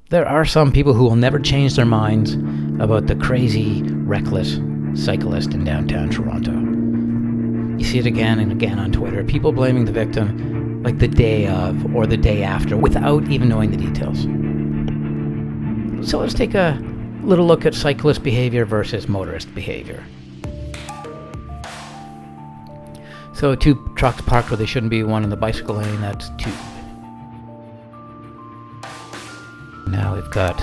There are some people who will never change their minds about the crazy, reckless cyclist in downtown Toronto. You see it again and again on Twitter. People blaming the victim like the day of or the day after without even knowing the details. So let's take a little look at cyclist behavior versus motorist behavior. So 2 trucks parked where they shouldn't be, one in the bicycle lane, that's 2. Now we've got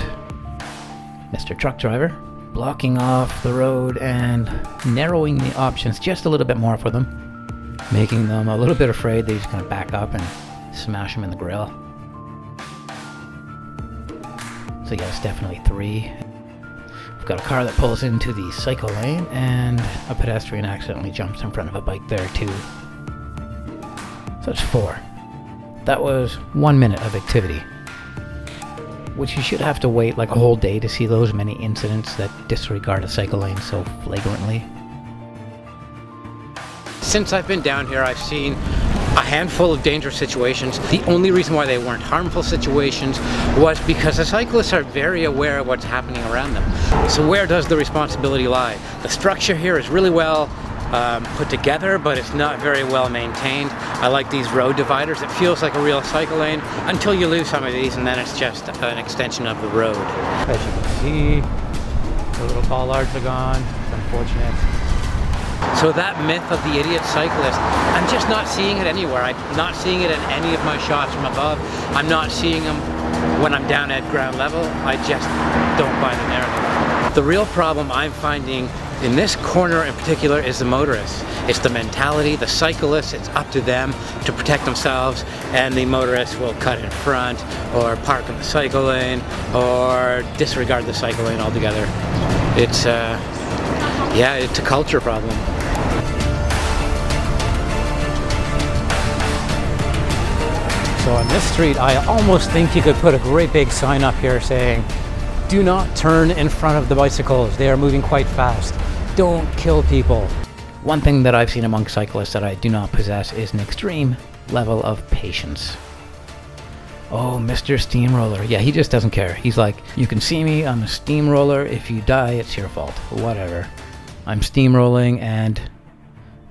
Mr. Truck Driver blocking off the road and narrowing the options just a little bit more for them, making them a little bit afraid that he's going to back up and smash him in the grill. So yeah, it's definitely 3. We've got a car that pulls into the cycle lane and a pedestrian accidentally jumps in front of a bike there too. So it's 4. That was 1 minute of activity, which you should have to wait like a whole day to see those many incidents that disregard a cycle lane so flagrantly. Since I've been down here, I've seen a handful of dangerous situations. The only reason why they weren't harmful situations was because the cyclists are very aware of what's happening around them. So where does the responsibility lie? The structure here is really well put together, but it's not very well maintained. I like these road dividers. It feels like a real cycle lane until you lose some of these, and then it's just an extension of the road. As you can see, the little bollards are gone. It's unfortunate. So that myth of the idiot cyclist, I'm just not seeing it anywhere. I'm not seeing it in any of my shots from above. I'm not seeing them when I'm down at ground level. I just don't buy the narrative. The real problem I'm finding in this corner in particular is the motorists. It's the mentality, the cyclists, it's up to them to protect themselves, and the motorists will cut in front or park in the cycle lane or disregard the cycle lane altogether. It's it's a culture problem. So on this street, I almost think you could put a great big sign up here saying, "Do not turn in front of the bicycles. They are moving quite fast. Don't kill people." One thing that I've seen among cyclists that I do not possess is an extreme level of patience. Oh, Mr. Steamroller. Yeah, he just doesn't care. He's like, you can see me, I'm a steamroller. If you die, it's your fault. Whatever. I'm steamrolling and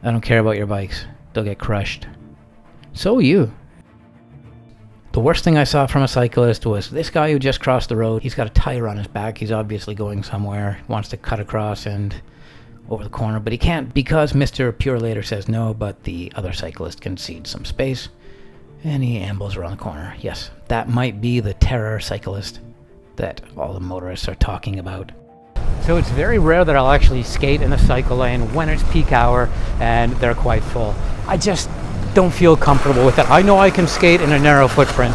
I don't care about your bikes. They'll get crushed. So will you. The worst thing I saw from a cyclist was this guy who just crossed the road. He's got a tire on his back. He's obviously going somewhere, wants to cut across and over the corner, but he can't because Mr. Pure Later says no, but the other cyclist concedes some space and he ambles around the corner. Yes, that might be the terror cyclist that all the motorists are talking about. So it's very rare that I'll actually skate in the cycle lane when it's peak hour and they're quite full. I just don't feel comfortable with it. I know I can skate in a narrow footprint,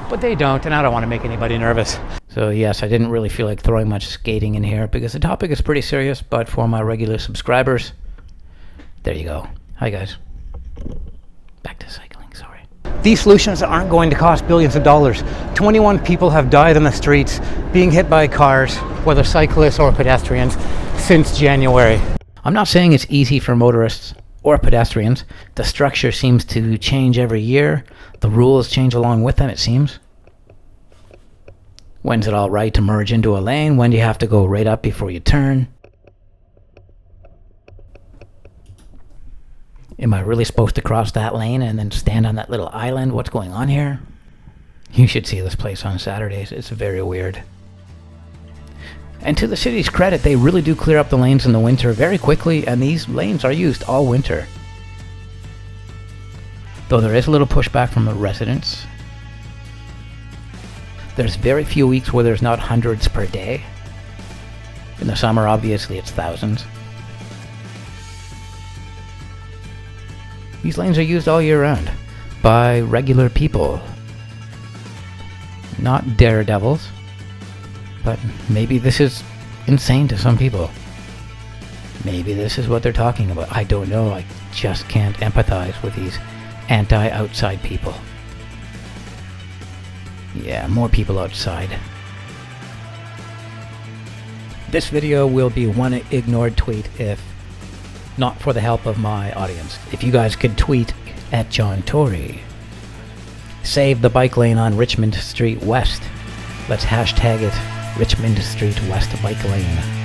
but they don't, and I don't want to make anybody nervous. So yes, I didn't really feel like throwing much skating in here because the topic is pretty serious, but for my regular subscribers, there you go. Hi guys. Back to cycling, sorry. These solutions aren't going to cost billions of dollars. 21 people have died in the streets being hit by cars, whether cyclists or pedestrians, since January. I'm not saying it's easy for motorists or pedestrians. The structure seems to change every year. The rules change along with them, it seems. When's it all right to merge into a lane? When do you have to go right up before you turn? Am I really supposed to cross that lane and then stand on that little island? What's going on here? You should see this place on Saturdays. It's very weird. And to the city's credit, they really do clear up the lanes in the winter very quickly, and these lanes are used all winter. Though there is a little pushback from the residents. There's very few weeks where there's not hundreds per day. In the summer, obviously, it's thousands. These lanes are used all year round by regular people. Not daredevils. But maybe this is insane to some people. Maybe this is what they're talking about. I don't know. I just can't empathize with these anti-outside people. Yeah, more people outside. This video will be one ignored tweet if not for the help of my audience. If you guys could tweet at John Tory. Save the bike lane on Richmond St West. Let's hashtag it Richmond Street West Bike Lane.